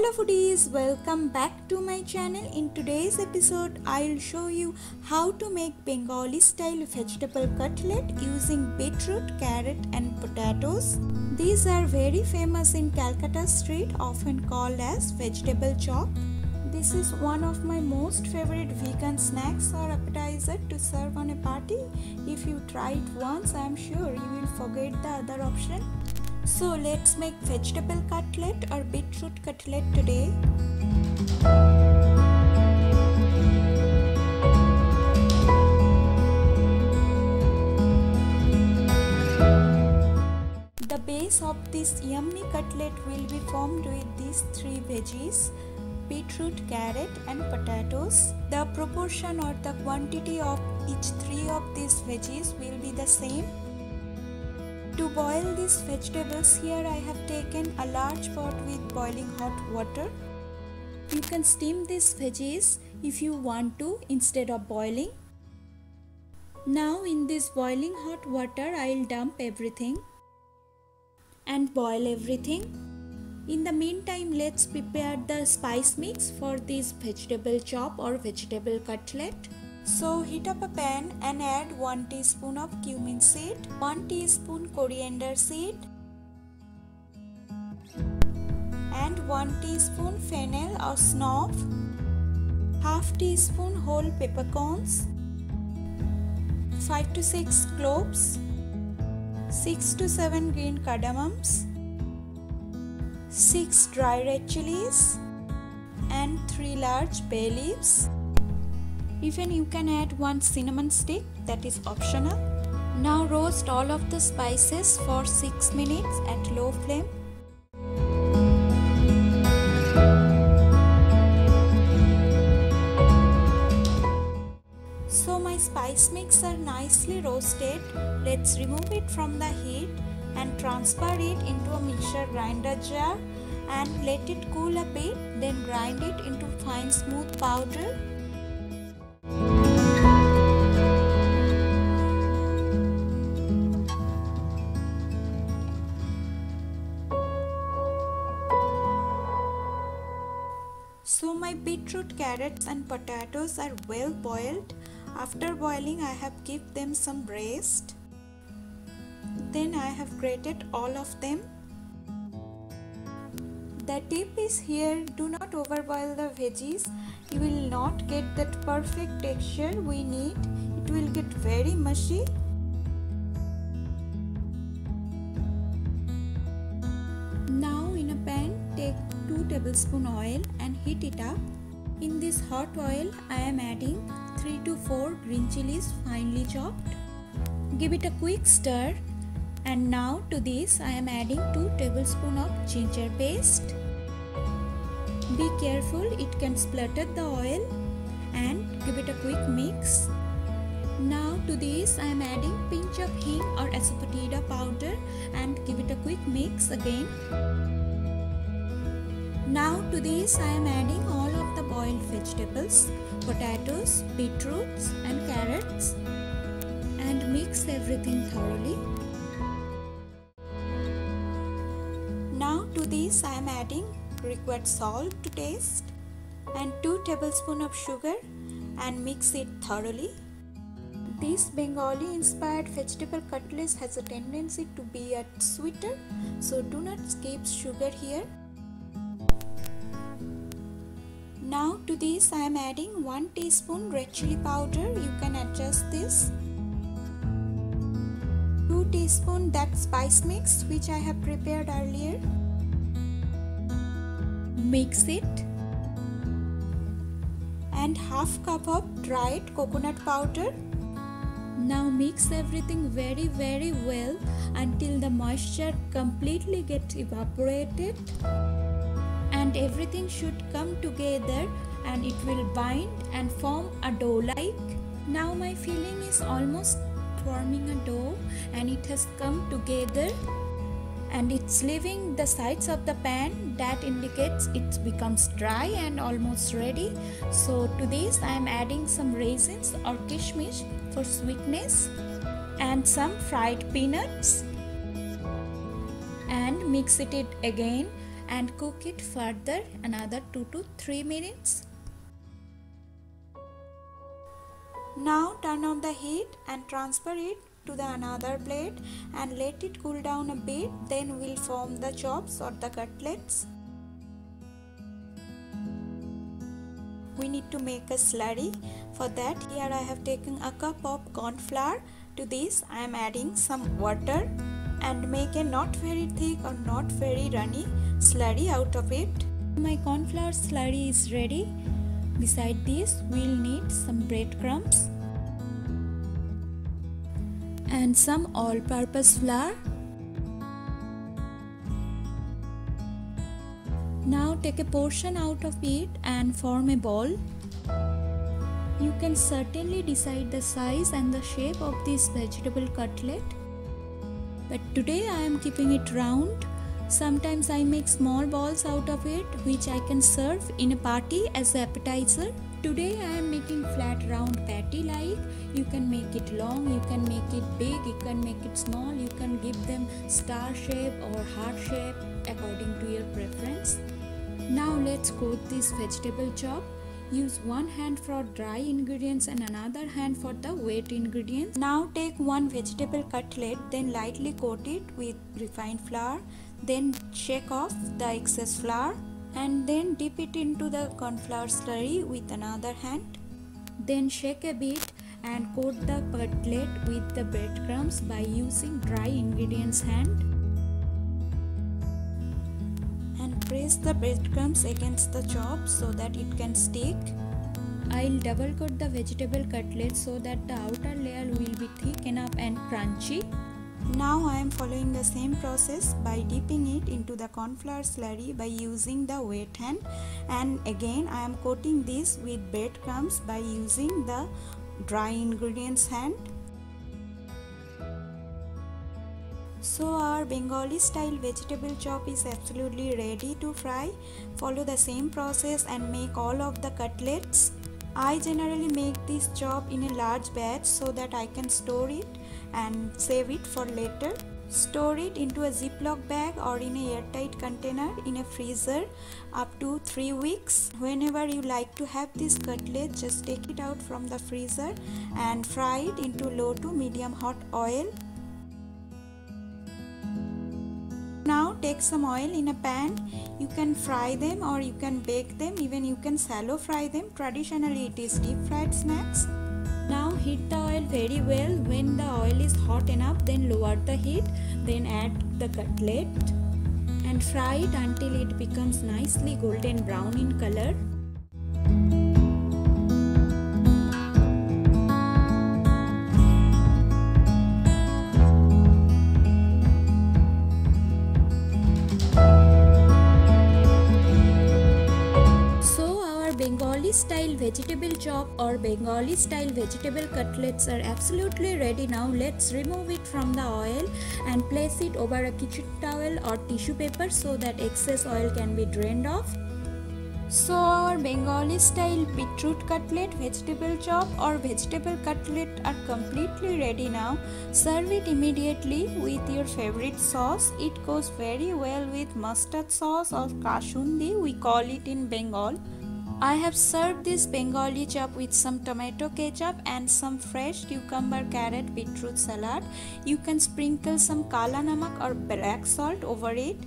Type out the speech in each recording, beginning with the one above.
Hello foodies, welcome back to my channel. In today's episode, I'll show you how to make Bengali style vegetable cutlet using beetroot, carrot and potatoes. These are very famous in Calcutta street, often called as vegetable chop. This is one of my most favorite vegan snacks or appetizer to serve on a party. If you try it once, I'm sure you will forget the other option. So let's make vegetable cutlet or beetroot cutlet today. The base of this yummy cutlet will be formed with these three veggies: beetroot, carrot and potatoes. The proportion or the quantity of each three of these veggies will be the same. To boil these vegetables, here I have taken a large pot with boiling hot water. You can steam these veggies if you want to instead of boiling. Now in this boiling hot water, I will dump everything and boil everything. In the meantime, let's prepare the spice mix for this vegetable chop or vegetable cutlet. So heat up a pan and add 1 teaspoon of cumin seed, 1 teaspoon coriander seed and 1 teaspoon fennel or snuff, half teaspoon whole peppercorns, 5 to 6 cloves, 6 to 7 green cardamoms, 6 dry red chilies and 3 large bay leaves. Even you can add 1 cinnamon stick, that is optional. Now roast all of the spices for 6 minutes at low flame. So my spice mix are nicely roasted. Let's remove it from the heat and transfer it into a mixer grinder jar and let it cool a bit, then grind it into fine smooth powder. So my beetroot, carrots and potatoes are well boiled. After boiling, I have given them some rest. Then I have grated all of them. The tip is here, do not overboil the veggies. You will not get that perfect texture we need. It will get very mushy. Now in a pan, take 2 tablespoons oil and heat it up. In this hot oil, I am adding 3 to 4 green chilies finely chopped. Give it a quick stir. And now to this I am adding 2 tablespoons of ginger paste. Be careful, it can splatter the oil, and give it a quick mix. Now to this I am adding pinch of hing or asafoetida powder and give it a quick mix again. Now to this I am adding all of the boiled vegetables, potatoes, beetroots and carrots, and mix everything thoroughly. Now to this I am adding required salt to taste and 2 tablespoons of sugar and mix it thoroughly. This Bengali inspired vegetable cutlet has a tendency to be sweeter, so do not skip sugar here. Now to this I am adding 1 teaspoon red chili powder. You can adjust this. 2 teaspoons that spice mix which I have prepared earlier. Mix it. And half cup of dried coconut powder. Now mix everything very well until the moisture completely gets evaporated. And everything should come together and it will bind and form a dough-like. Now my filling is almost forming a dough and it has come together and it's leaving the sides of the pan. That indicates it becomes dry and almost ready. So to this I am adding some raisins or kishmish for sweetness and some fried peanuts and mix it again and cook it further another 2 to 3 minutes. Now turn on the heat and transfer it to the another plate and let it cool down a bit, then we'll form the chops or the cutlets. We need to make a slurry. For that, here I have taken a cup of corn flour. To this I am adding some water and make a not very thick or not very runny slurry out of it. My corn flour slurry is ready. Beside this, we'll need some breadcrumbs and some all-purpose flour. Now take a portion out of it and form a ball. You can certainly decide the size and the shape of this vegetable cutlet, but today I am keeping it round. Sometimes I make small balls out of it which I can serve in a party as an appetizer. Today I am making flat round patty like. You can make it long, you can make it big, you can make it small, you can give them star shape or heart shape according to your preference. Now let's coat this vegetable chop. Use one hand for dry ingredients and another hand for the wet ingredients. Now take one vegetable cutlet, then lightly coat it with refined flour, then shake off the excess flour and then dip it into the corn flour slurry with another hand. Then shake a bit and coat the cutlet with the breadcrumbs by using dry ingredients hand. And press the breadcrumbs against the chop so that it can stick. I'll double coat the vegetable cutlet so that the outer layer will be thick enough and crunchy. Now I am following the same process by dipping it into the corn flour slurry by using the wet hand, and again I am coating this with breadcrumbs by using the dry ingredients hand. So our Bengali style vegetable chop is absolutely ready to fry. Follow the same process and make all of the cutlets. I generally make this chop in a large batch so that I can store it and save it for later. Store it into a Ziploc bag or in a airtight container in a freezer up to 3 weeks. Whenever you like to have this cutlet, just take it out from the freezer and fry it into low to medium hot oil. Now take some oil in a pan. You can fry them or you can bake them, even you can shallow fry them. Traditionally it is deep fried snacks. Now heat the oil very well. When the oil is hot enough, then lower the heat, then add the cutlet and fry it until it becomes nicely golden brown in color. Bengali style vegetable chop or Bengali style vegetable cutlets are absolutely ready. Now let's remove it from the oil and place it over a kitchen towel or tissue paper so that excess oil can be drained off. So our Bengali style beetroot cutlet, vegetable chop or vegetable cutlet are completely ready now. Serve it immediately with your favorite sauce. It goes very well with mustard sauce or kashundi, we call it in Bengal. I have served this Bengali chop with some tomato ketchup and some fresh cucumber, carrot, beetroot salad. You can sprinkle some kala namak or black salt over it.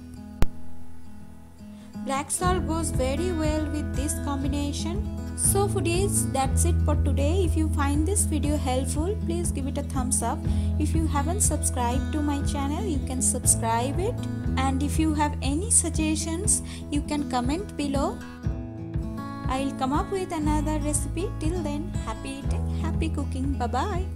Black salt goes very well with this combination. So foodies, that's it for today. If you find this video helpful, please give it a thumbs up. If you haven't subscribed to my channel, you can subscribe it. And if you have any suggestions, you can comment below. I'll come up with another recipe. Till then, happy eating, happy cooking. Bye bye.